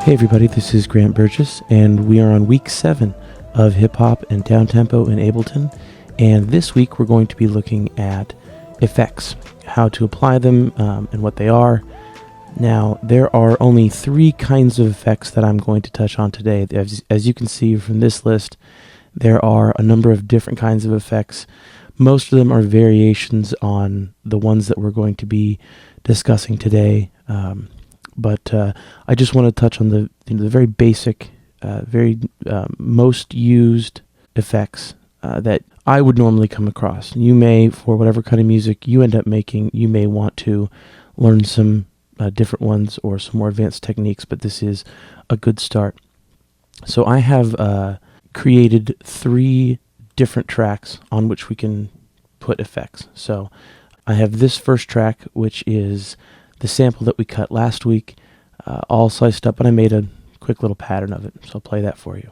Hey everybody, this is Grant Burgess, and we are on week 7 of Hip Hop and Downtempo in Ableton, and this week we're going to be looking at effects, how to apply them, and what they are. Now, there are only 3 kinds of effects that I'm going to touch on today. As you can see from this list, there are a number of different kinds of effects. Most of them are variations on the ones that we're going to be discussing today. But I just want to touch on the very basic, most used effects that I would normally come across. You may, for whatever kind of music you end up making, you may want to learn some different ones or some more advanced techniques, but this is a good start. So I have created 3 different tracks on which we can put effects. So I have this first track, which is the sample that we cut last week, all sliced up, and I made a quick little pattern of it, so I'll play that for you.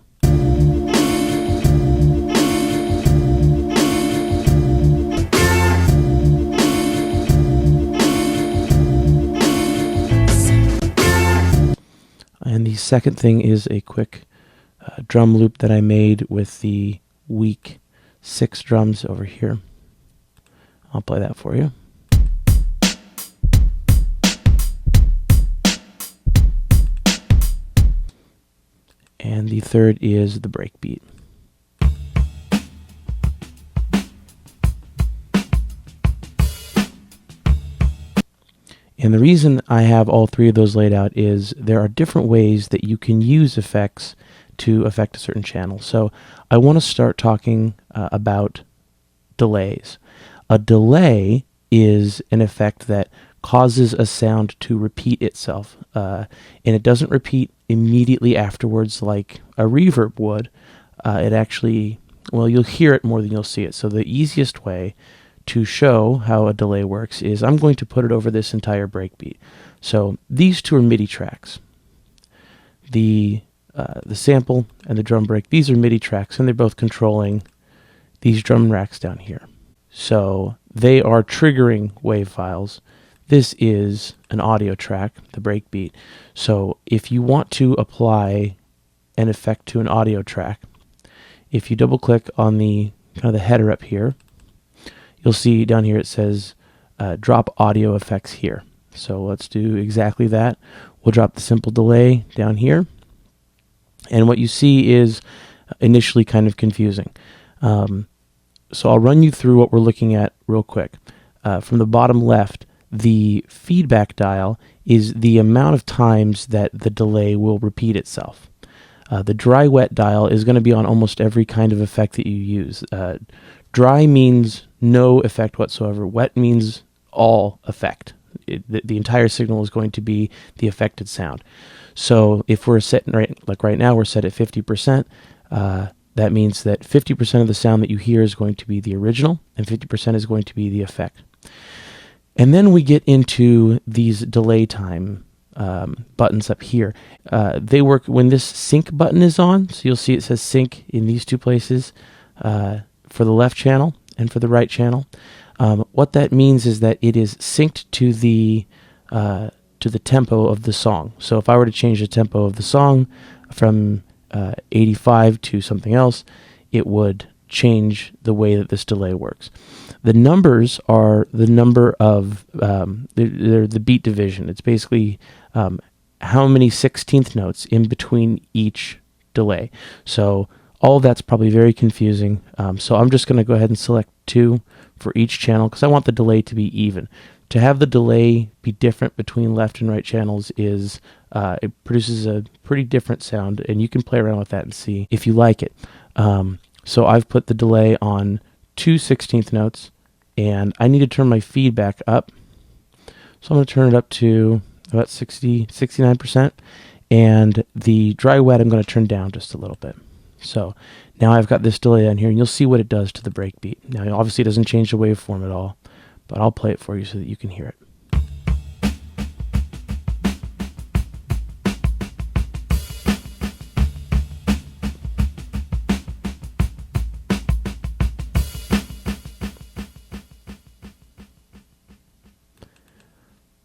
And the second thing is a quick drum loop that I made with the week 6 drums over here. I'll play that for you. And the third is the breakbeat. And the reason I have all 3 of those laid out is there are different ways that you can use effects to affect a certain channel. So I want to start talking about delays. A delay is an effect that causes a sound to repeat itself, and it doesn't repeat immediately afterwards like a reverb would. It actually, well, you'll hear it more than you'll see it. So the easiest way to show how a delay works is I'm going to put it over this entire breakbeat. So these 2 are Midi tracks. The sample and the drum break, these are Midi tracks, and they're both controlling these drum racks down here. So they are triggering wave files. This is an audio track, the breakbeat. So if you want to apply an effect to an audio track, if you double click on the kind of the header up here, you'll see down here it says drop audio effects here. So let's do exactly that. We'll drop the simple delay down here. And what you see is initially kind of confusing. So I'll run you through what we're looking at real quick. From the bottom left, the feedback dial is the amount of times that the delay will repeat itself. The dry-wet dial is going to be on almost every kind of effect that you use. Dry means no effect whatsoever. Wet means all effect. The entire signal is going to be the affected sound. So if we're set right now, we're set at 50%. That means that 50% of the sound that you hear is going to be the original, and 50% is going to be the effect. And then we get into these delay time buttons up here. They work when this sync button is on, so you'll see it says sync in these 2 places for the left channel and for the right channel. What that means is that it is synced to the tempo of the song. So if I were to change the tempo of the song from 85 to something else, it would change the way that this delay works. The numbers are the number of, they're the beat division. It's basically how many 16th notes in between each delay. So all of that's probably very confusing. So I'm just going to go ahead and select 2 for each channel because I want the delay to be even. To have the delay be different between left and right channels is, it produces a pretty different sound, and you can play around with that and see if you like it. So I've put the delay on 2 16th notes, and I need to turn my feedback up. So I'm going to turn it up to about 69%, and the dry wet I'm going to turn down just a little bit. So now I've got this delay down here, and you'll see what it does to the breakbeat. Now, obviously it doesn't change the waveform at all, but I'll play it for you so that you can hear it.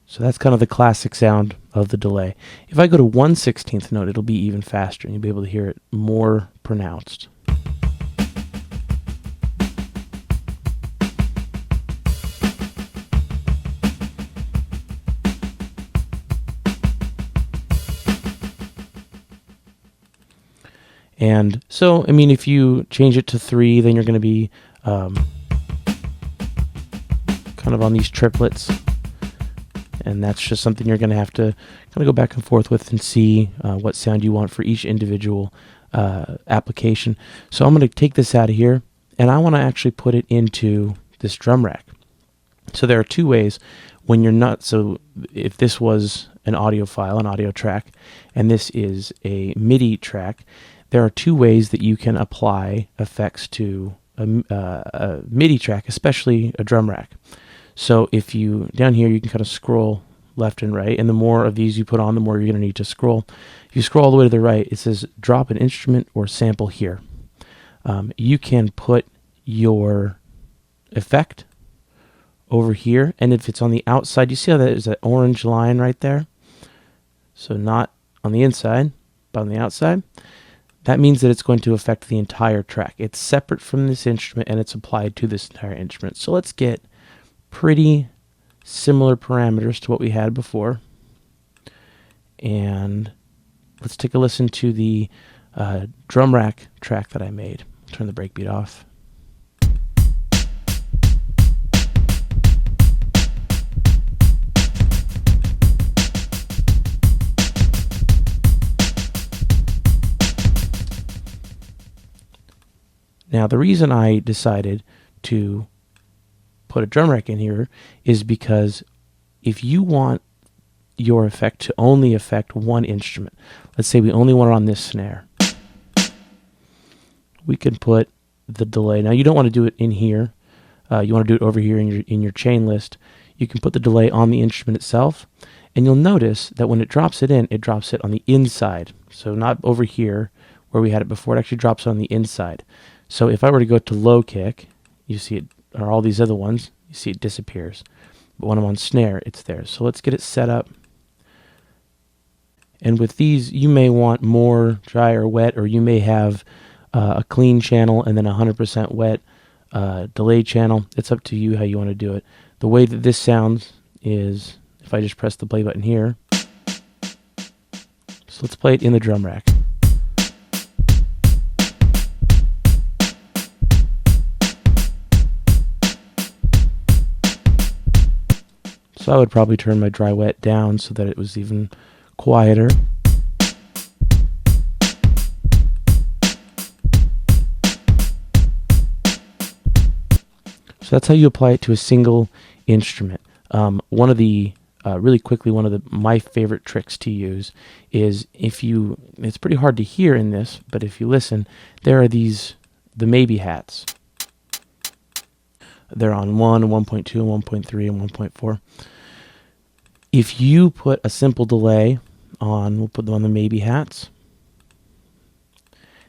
So that's kind of the classic sound of the delay. If I go to 1/16 note, it'll be even faster, and you'll be able to hear it more pronounced. And so, I mean, if you change it to 3, then you're going to be kind of on these triplets. And that's just something you're going to have to kind of go back and forth with and see what sound you want for each individual application. So I'm going to take this out of here, and I want to actually put it into this drum rack. So there are two ways when you're not, so if this was an audio file, an audio track, and this is a MIDI track, there are two ways that you can apply effects to a MIDI track, especially a drum rack. So if you, down here, you can kind of scroll left and right, and the more of these you put on, the more you're going to need to scroll. If you scroll all the way to the right, it says drop an instrument or sample here. You can put your effect over here, and if it's on the outside, you see how there's that orange line right there? So not on the inside, but on the outside. That means that it's going to affect the entire track. It's separate from this instrument, and it's applied to this entire instrument. So let's get pretty similar parameters to what we had before. And let's take a listen to the drum rack track that I made. Turn the breakbeat off. Now, the reason I decided to put a drum rack in here is because if you want your effect to only affect one instrument, let's say we only want it on this snare, we can put the delay. Now, you don't want to do it in here. You want to do it over here in your chain list. You can put the delay on the instrument itself, and you'll notice that when it drops it in, it drops it on the inside. So not over here where we had it before. It actually drops on the inside. So if I were to go to low kick, you see it, or all these other ones, you see it disappears. But when I'm on snare, it's there. So let's get it set up. And with these, you may want more dry or wet, or you may have a clean channel and then 100% wet delay channel. It's up to you how you want to do it. The way that this sounds is if I just press the play button here. So let's play it in the drum rack. So I would probably turn my dry wet down so that it was even quieter. So that's how you apply it to a single instrument. One of the really quickly, one of my favorite tricks to use is it's pretty hard to hear in this, but if you listen, there are the maybe hats. They're on 1, 1.2, 1.3, and 1.4. If you put a simple delay on, we'll put them on the maybe hats,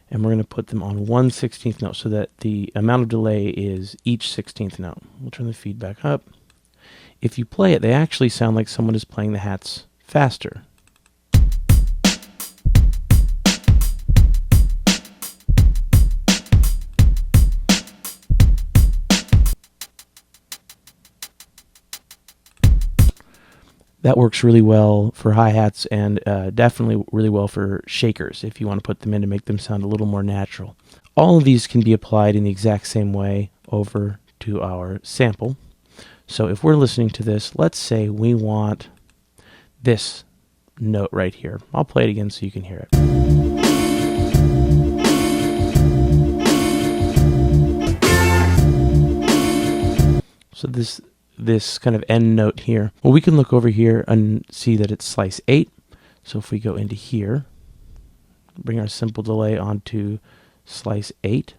and we're going to put them on 1/16 note so that the amount of delay is each 16th note. We'll turn the feedback up. If you play it, they actually sound like someone is playing the hats faster. That works really well for hi-hats and definitely really well for shakers if you want to put them in to make them sound a little more natural. All of these can be applied in the exact same way over to our sample. So if we're listening to this, let's say we want this note right here. I'll play it again so you can hear it. So this kind of end note here. Well, we can look over here and see that it's slice 8. So if we go into here, bring our simple delay onto slice 8,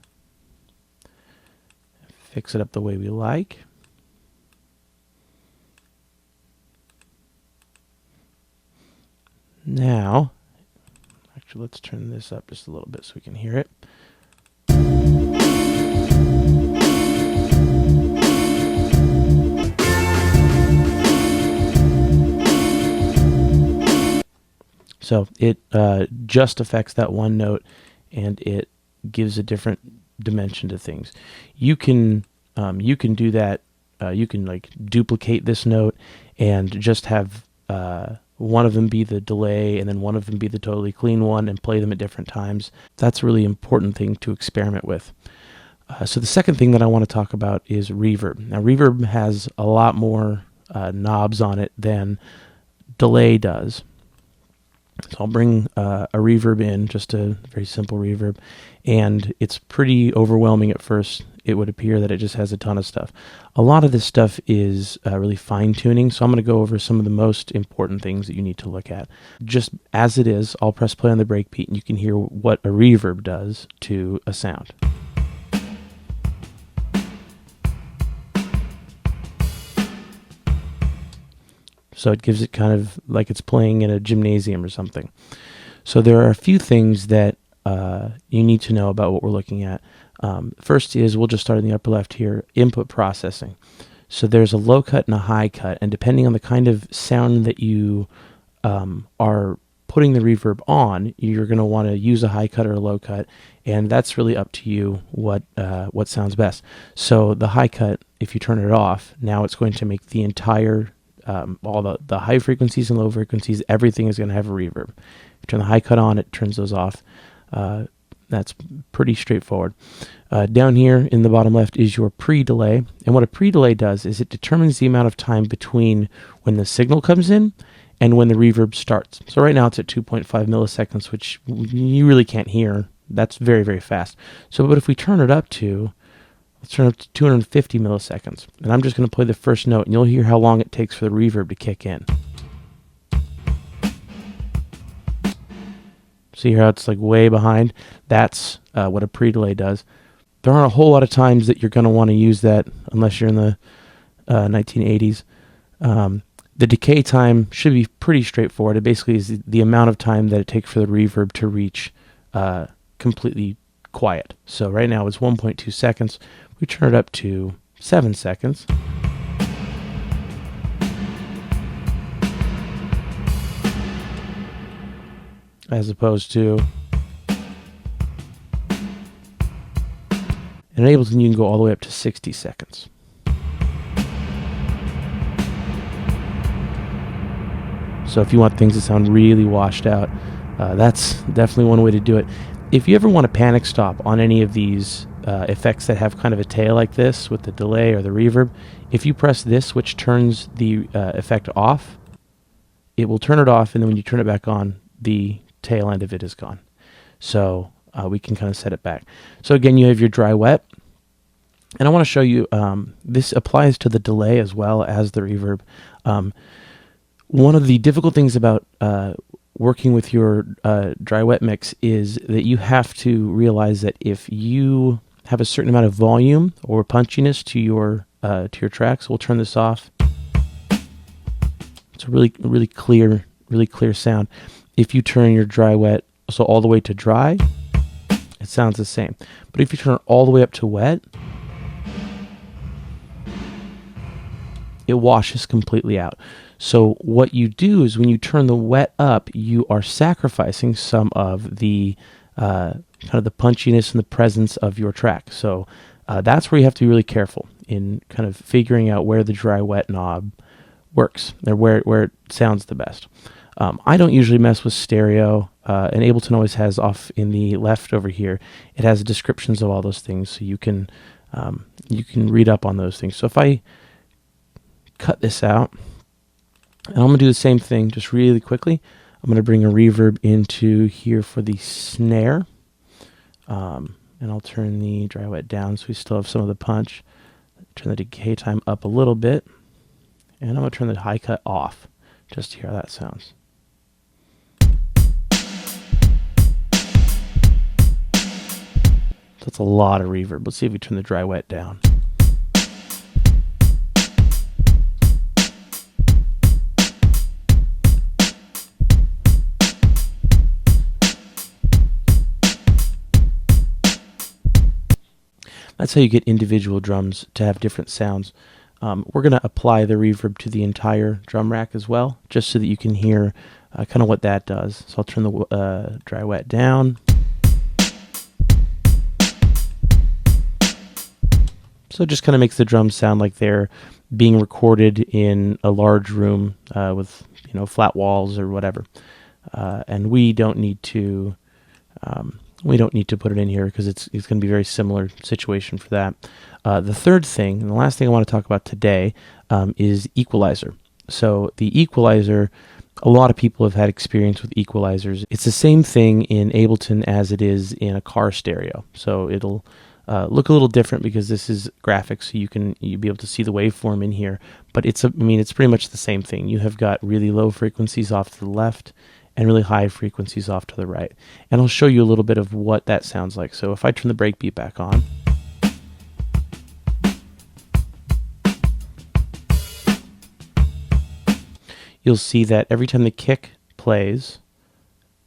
fix it up the way we like. Now, actually, let's turn this up just a little bit so we can hear it. So it just affects that one note, and it gives a different dimension to things. You can do that. You can like duplicate this note and just have one of them be the delay and then one of them be the totally clean one, and play them at different times. That's a really important thing to experiment with. So the second thing that I want to talk about is reverb. Now reverb has a lot more knobs on it than delay does. So I'll bring a reverb in, just a very simple reverb, and it's pretty overwhelming at first. It would appear that it just has a ton of stuff. A lot of this stuff is really fine-tuning, so I'm going to go over some of the most important things that you need to look at. Just as it is, I'll press play on the breakbeat, and you can hear what a reverb does to a sound. So it gives it kind of like it's playing in a gymnasium or something. So there are a few things that you need to know about what we're looking at. First is, we'll just start in the upper left here, input processing. So there's a low cut and a high cut, and depending on the kind of sound that you are putting the reverb on, you're going to want to use a high cut or a low cut, and that's really up to you what sounds best. So the high cut, if you turn it off, now it's going to make the entire all the high frequencies and low frequencies, everything is going to have a reverb. If you turn the high cut on, it turns those off. That's pretty straightforward. Down here in the bottom left is your pre-delay, and what a pre-delay does is it determines the amount of time between when the signal comes in and when the reverb starts. So right now it's at 2.5 milliseconds, which you really can't hear. That's very, very fast. So but if we turn it up to, let's turn it up to 250 milliseconds, and I'm just going to play the first note, and you'll hear how long it takes for the reverb to kick in. See how it's like way behind? That's what a pre-delay does. There aren't a whole lot of times that you're going to want to use that unless you're in the 1980s. The decay time should be pretty straightforward. It basically is the amount of time that it takes for the reverb to reach completely quiet. So right now it's 1.2 seconds. We turn it up to 7 seconds. As opposed to, in Ableton you can go all the way up to 60 seconds. So if you want things to sound really washed out, that's definitely one way to do it. If you ever want to panic stop on any of these effects that have kind of a tail like this with the delay or the reverb, if you press this, which turns the effect off, it will turn it off, and then when you turn it back on, the tail end of it is gone. So we can kind of set it back. So again, you have your dry wet, and I want to show you, this applies to the delay as well as the reverb. One of the difficult things about working with your dry wet mix is that you have to realize that if you have a certain amount of volume or punchiness to your tracks, we'll turn this off. It's a really clear sound. If you turn your dry wet so all the way to dry, it sounds the same. But if you turn it all the way up to wet, it washes completely out. So what you do is when you turn the wet up, you are sacrificing some of the kind of the punchiness and the presence of your track. So that's where you have to be really careful in kind of figuring out where the dry wet knob works, or where it sounds the best. I don't usually mess with stereo, and Ableton always has off in the left over here, it has descriptions of all those things, so you can read up on those things. So if I cut this out, and I'm going to do the same thing just really quickly. I'm going to bring a reverb into here for the snare, and I'll turn the dry wet down so we still have some of the punch. Turn the decay time up a little bit, and I'm going to turn the high cut off just to hear how that sounds. That's a lot of reverb. Let's see if we turn the dry wet down. That's how you get individual drums to have different sounds. We're going to apply the reverb to the entire drum rack as well, just so that you can hear kind of what that does. So I'll turn the dry wet down. So it just kind of makes the drums sound like they're being recorded in a large room with flat walls or whatever. And we don't need to put it in here because it's going to be a very similar situation for that. The third thing, and the last thing I want to talk about today, is Equalizer. So the Equalizer, a lot of people have had experience with equalizers. It's the same thing in Ableton as it is in a car stereo. So it'll look a little different because this is graphics, so you'll be able to see the waveform in here. But it's pretty much the same thing. You have got really low frequencies off to the left and really high frequencies off to the right. And I'll show you a little bit of what that sounds like. So if I turn the breakbeat back on, you'll see that every time the kick plays,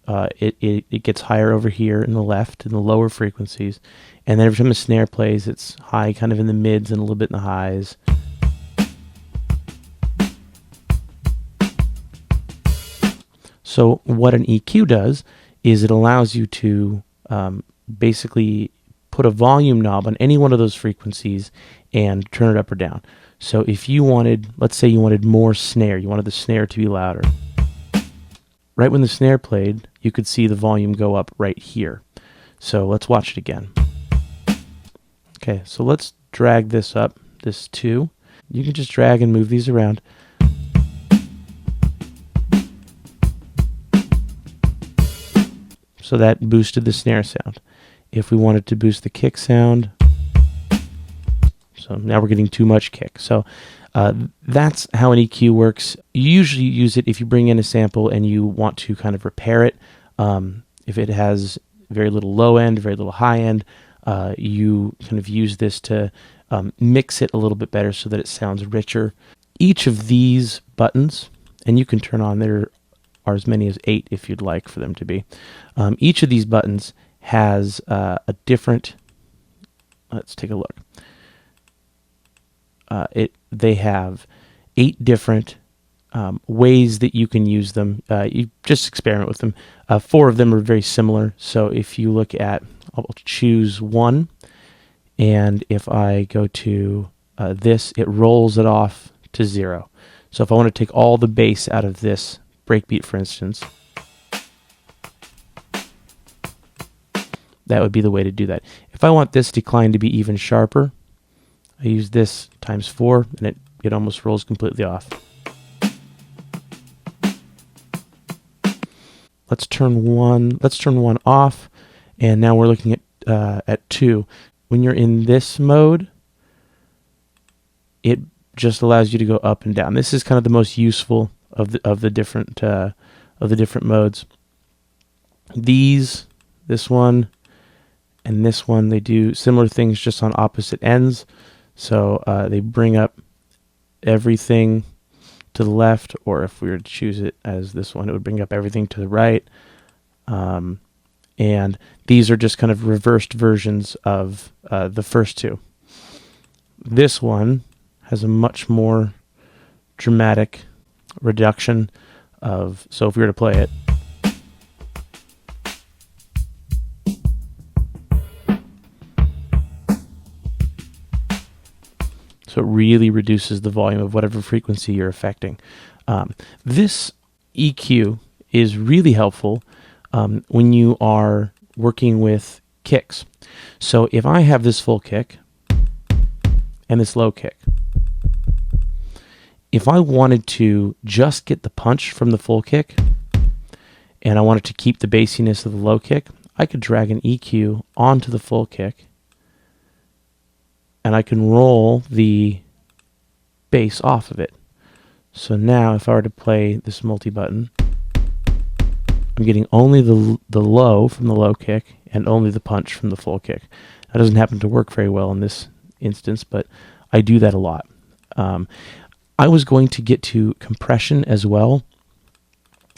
it gets higher over here in the left in the lower frequencies, and then every time the snare plays, it's high kind of in the mids and a little bit in the highs. So what an EQ does is it allows you to basically put a volume knob on any one of those frequencies and turn it up or down. So if you wanted, let's say you wanted more snare, you wanted the snare to be louder. Right when the snare played, you could see the volume go up right here. So let's watch it again. Okay, so let's drag this up, this 2. You can just drag and move these around. So that boosted the snare sound. If we wanted to boost the kick sound, so now we're getting too much kick. So that's how an EQ works. You usually use it if you bring in a sample and you want to kind of repair it. If it has very little low end, very little high end, you kind of use this to mix it a little bit better so that it sounds richer. Each of these buttons, and you can turn on, there are as many as 8 if you'd like for them to be. Each of these buttons has a different, let's take a look. They have 8 different ways that you can use them. You just experiment with them. 4 of them are very similar. So if you look at, I'll choose 1, and if I go to this, it rolls it off to 0. So if I want to take all the bass out of this breakbeat, for instance, that would be the way to do that. If I want this decline to be even sharper, I use this times 4, and it almost rolls completely off. Let's turn one off, and now we're looking at 2. When you're in this mode, it just allows you to go up and down. This is kind of the most useful of the different modes. This one, and this one, they do similar things just on opposite ends. So they bring up everything to the left, or if we were to choose it as this one, it would bring up everything to the right. And these are just kind of reversed versions of the first 2. This one has a much more dramatic reduction of, so if we were to play it, so it really reduces the volume of whatever frequency you're affecting. This EQ is really helpful when you are working with kicks. So if I have this full kick and this low kick, if I wanted to just get the punch from the full kick and I wanted to keep the bassiness of the low kick, I could drag an EQ onto the full kick, and I can roll the bass off of it. So now if I were to play this multi-button, I'm getting only the low from the low kick and only the punch from the full kick. That doesn't happen to work very well in this instance, but I do that a lot. I was going to get to compression as well,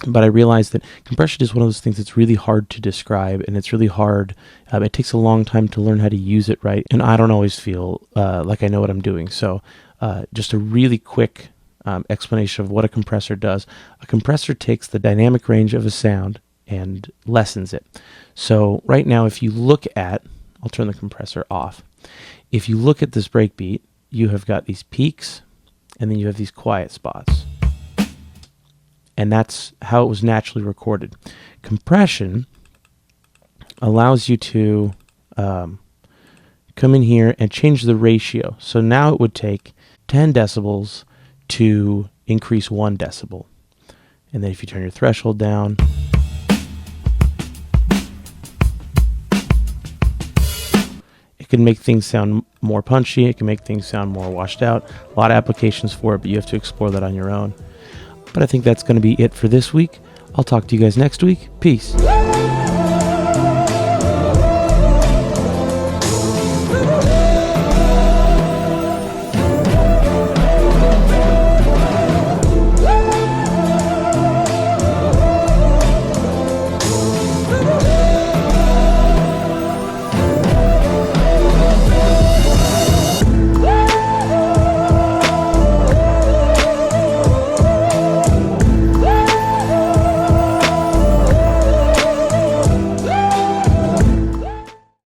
but I realized that compression is one of those things that's really hard to describe, and it's really hard. It takes a long time to learn how to use it right, and I don't always feel like I know what I'm doing. So just a really quick explanation of what a compressor does. A compressor takes the dynamic range of a sound and lessens it. So right now, if you look at, I'll turn the compressor off. If you look at this breakbeat, you have got these peaks, and then you have these quiet spots. And that's how it was naturally recorded. Compression allows you to come in here and change the ratio. So now it would take 10 decibels to increase 1 decibel. And then if you turn your threshold down, it can make things sound more punchy. It can make things sound more washed out. A lot of applications for it, but you have to explore that on your own. But I think that's going to be it for this week. I'll talk to you guys next week. Peace.